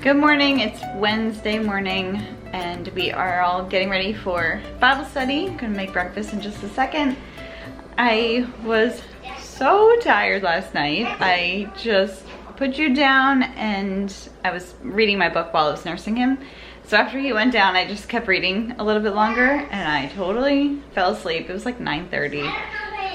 Good morning, it's Wednesday morning and we are all getting ready for Bible study. I'm gonna make breakfast in just a second. I was so tired last night. I just put you down and I was reading my book while I was nursing him. So after he went down, I just kept reading a little bit longer and I totally fell asleep. It was like 9:30.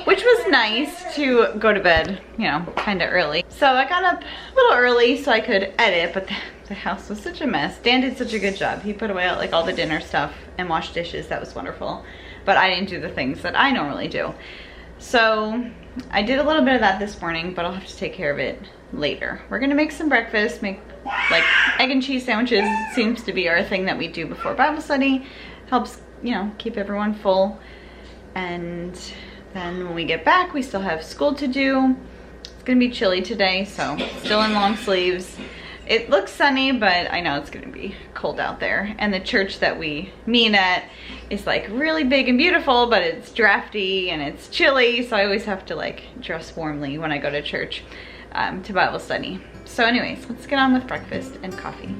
Which was nice to go to bed, you know, kind of early. So I got up a little early so I could edit, but the house was such a mess. Dan did such a good job. He put away like all the dinner stuff and washed dishes. That was wonderful. But I didn't do the things that I normally do. So I did a little bit of that this morning, but I'll have to take care of it later. We're gonna make some breakfast, make like egg and cheese sandwiches. Seems to be our thing that we do before Bible study. Helps, you know, keep everyone full. And then when we get back, we still have school to do. It's gonna be chilly today, so still in long sleeves. It looks sunny, but I know it's gonna be cold out there. And the church that we meet at is like really big and beautiful, but it's drafty and it's chilly, so I always have to like dress warmly when I go to church to Bible study. So anyways, let's get on with breakfast and coffee.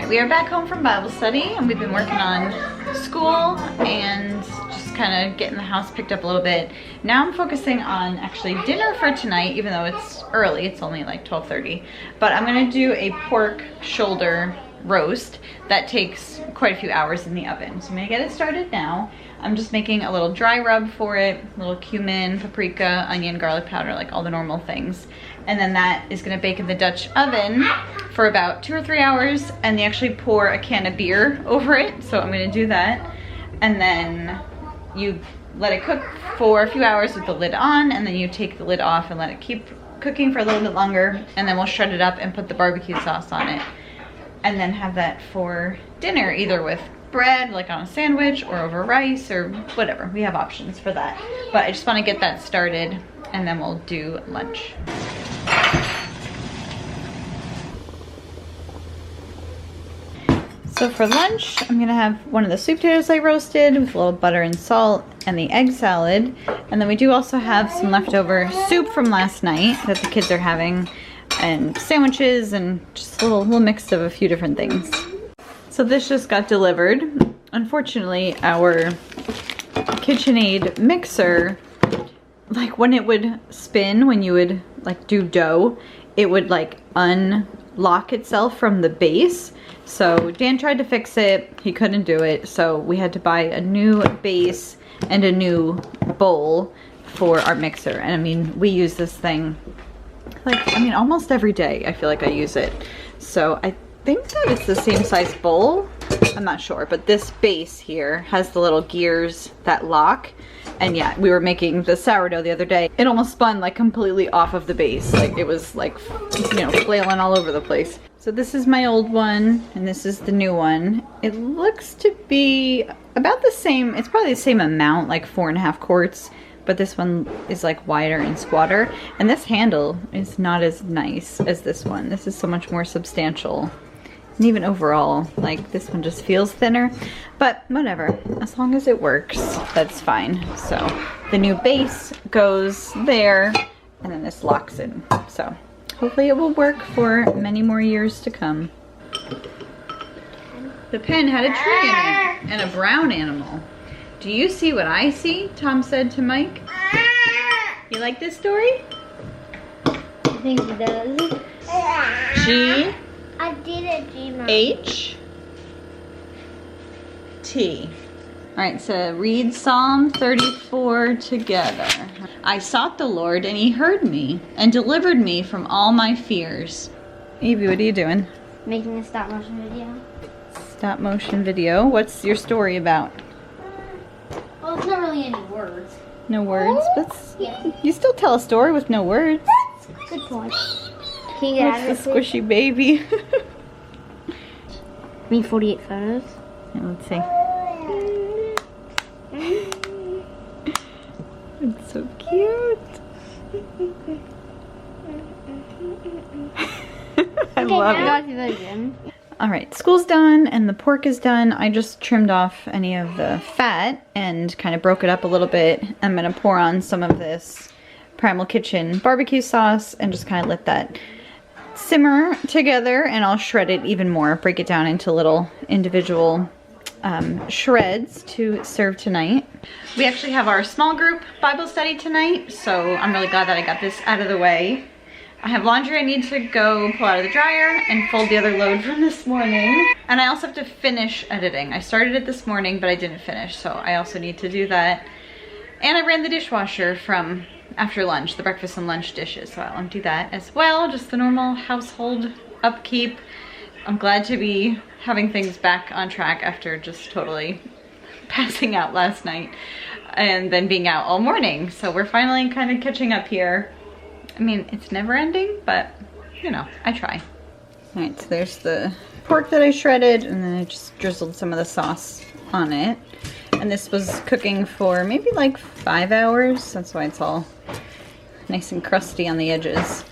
We are back home from Bible study and we've been working on school and just kind of getting the house picked up a little bit. Now I'm focusing on actually dinner for tonight, even though it's early, it's only like 12:30. But I'm gonna do a pork shoulder roast that takes quite a few hours in the oven. So I'm gonna get it started now. I'm just making a little dry rub for it, a little cumin, paprika, onion, garlic powder, like all the normal things. And then that is gonna bake in the Dutch oven for about 2 or 3 hours, and they actually pour a can of beer over it. So I'm gonna do that. And then you let it cook for a few hours with the lid on, and then you take the lid off and let it keep cooking for a little bit longer, and then we'll shred it up and put the barbecue sauce on it. And then have that for dinner, either with bread, like on a sandwich, or over rice, or whatever. We have options for that. But I just wanna get that started, and then we'll do lunch. So for lunch, I'm gonna have one of the sweet potatoes I roasted with a little butter and salt and the egg salad. And then we do also have some leftover soup from last night that the kids are having, and sandwiches, and just a little mix of a few different things. So this just got delivered. Unfortunately, our KitchenAid mixer, like when it would spin, when you would like do dough, it would like unlock itself from the base. So Dan tried to fix it, he couldn't do it, so we had to buy a new base and a new bowl for our mixer. And I mean, we use this thing like, I mean, almost every day I feel like I use it. So I think that it's the same size bowl, I'm not sure, but this base here has the little gears that lock. And yeah, we were making the sourdough the other day. It almost spun like completely off of the base. Like it was like, you know, flailing all over the place. So this is my old one and this is the new one. It looks to be about the same. It's probably the same amount, like 4.5 quarts, but this one is like wider and squatter. And this handle is not as nice as this one. This is so much more substantial. And even overall, like this one just feels thinner, but whatever, as long as it works, that's fine. So the new base goes there and then this locks in. So hopefully it will work for many more years to come. The pen had a tree in it and a brown animal. Do you see what I see? Tom said to Mike. You like this story? I think he does. G. I did a G mark. H. T. All right, so read Psalm 34 together. I sought the Lord and he heard me and delivered me from all my fears. Evie, what are you doing? Making a stop motion video. Stop motion video. What's your story about? Well, it's not really any words. No words, but Yeah. you still tell a story with no words. Good point. Can you get out of What's it, the please? squishy baby? Me 48 photos. Yeah, let's see. It's so cute. I love it. Now version. All right, school's done and the pork is done. I just trimmed off any of the fat and kind of broke it up a little bit. I'm gonna pour on some of this Primal Kitchen barbecue sauce and just kind of let that simmer together, and I'll shred it even more, break it down into little individual shreds to serve tonight. We actually have our small group Bible study tonight, so I'm really glad that I got this out of the way. I have laundry I need to go pull out of the dryer and fold the other load from this morning. And I also have to finish editing. I started it this morning, but I didn't finish, so I also need to do that. And I ran the dishwasher from after lunch, the breakfast and lunch dishes, so I'll do that as well. Just the normal household upkeep. I'm glad to be having things back on track after just totally passing out last night and then being out all morning. So we're finally kind of catching up here. I mean, it's never ending, but you know, I try. All right, so there's the pork that I shredded, and then I just drizzled some of the sauce on it. And this was cooking for maybe like 5 hours. That's why it's all nice and crusty on the edges.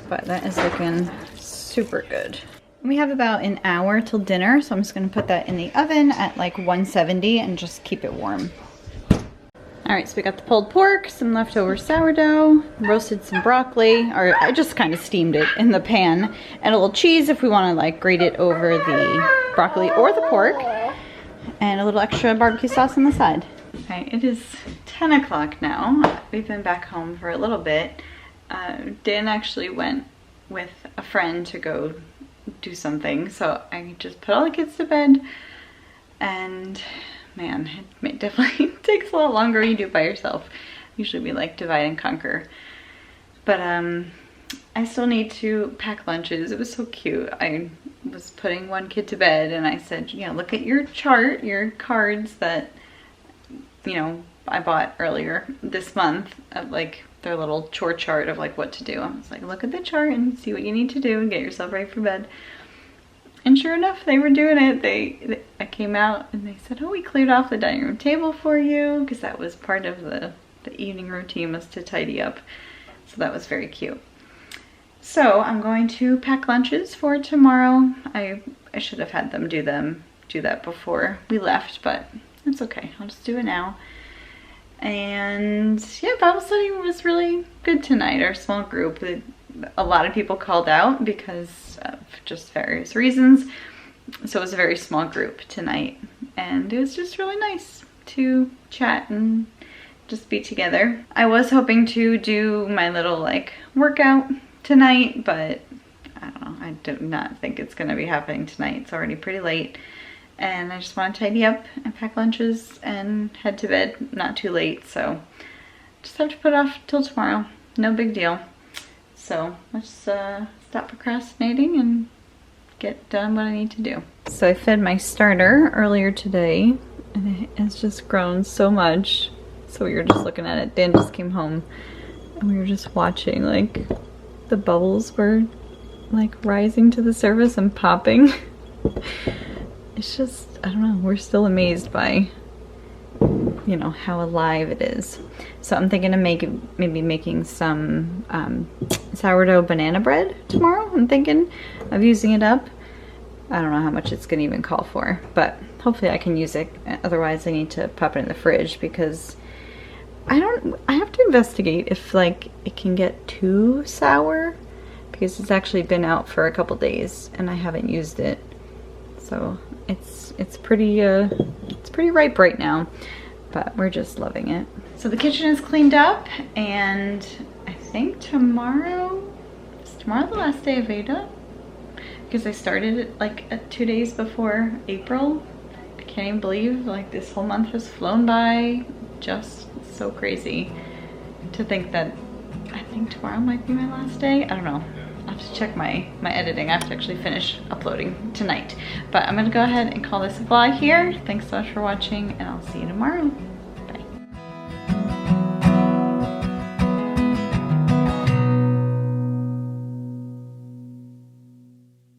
But that is looking super good. We have about an hour till dinner, so I'm just gonna put that in the oven at like 170 and just keep it warm. All right, so we got the pulled pork, some leftover sourdough, roasted some broccoli, or I just kind of steamed it in the pan, and a little cheese if we want to like grate it over the broccoli or the pork, and a little extra barbecue sauce on the side. Okay, it is 10 o'clock now. We've been back home for a little bit. Dan actually went with a friend to go do something, so I just put all the kids to bed, and man, it definitely takes a lot longer when you do it by yourself. Usually we like divide and conquer. But I still need to pack lunches. It was so cute. I was putting one kid to bed and I said, yeah, look at your chart, your cards that, you know, I bought earlier this month of like their little chore chart of like what to do. I was like, look at the chart and see what you need to do and get yourself ready for bed. And sure enough, they were doing it. I came out and they said, oh, we cleared off the dining room table for you, because that was part of the evening routine, was to tidy up. So that was very cute. So I'm going to pack lunches for tomorrow. I should have had them do that before we left, but it's okay. I'll just do it now. And yeah, Bible study was really good tonight. Our small group, a lot of people called out because of just various reasons. So it was a very small group tonight, and it was just really nice to chat and just be together. I was hoping to do my little like workout tonight, but I don't know, I do not think it's gonna be happening tonight. It's already pretty late, and I just want to tidy up and pack lunches and head to bed not too late, so just have to put it off till tomorrow. No big deal. So let's stop procrastinating and get done what I need to do. So I fed my starter earlier today, and it has just grown so much. So we were just looking at it. Dan just came home and we were just watching, like the bubbles were like rising to the surface and popping. It's just, I don't know, we're still amazed by, you know, how alive it is. So I'm thinking of maybe making some sourdough banana bread tomorrow. I'm thinking of using it up. I don't know how much it's gonna even call for, but hopefully I can use it. Otherwise I need to pop it in the fridge, because I have to investigate if like it can get too sour, because it's actually been out for a couple days and I haven't used it. So it's pretty ripe right now, but we're just loving it. So the kitchen is cleaned up, and I think tomorrow the last day of VEDA, because I started it like 2 days before April. I can't even believe like this whole month has flown by. Just so crazy to think that I think tomorrow might be my last day. I don't know. I have to check my editing. I have to actually finish uploading tonight. But I'm gonna go ahead and call this a vlog here. Thanks so much for watching, and I'll see you tomorrow.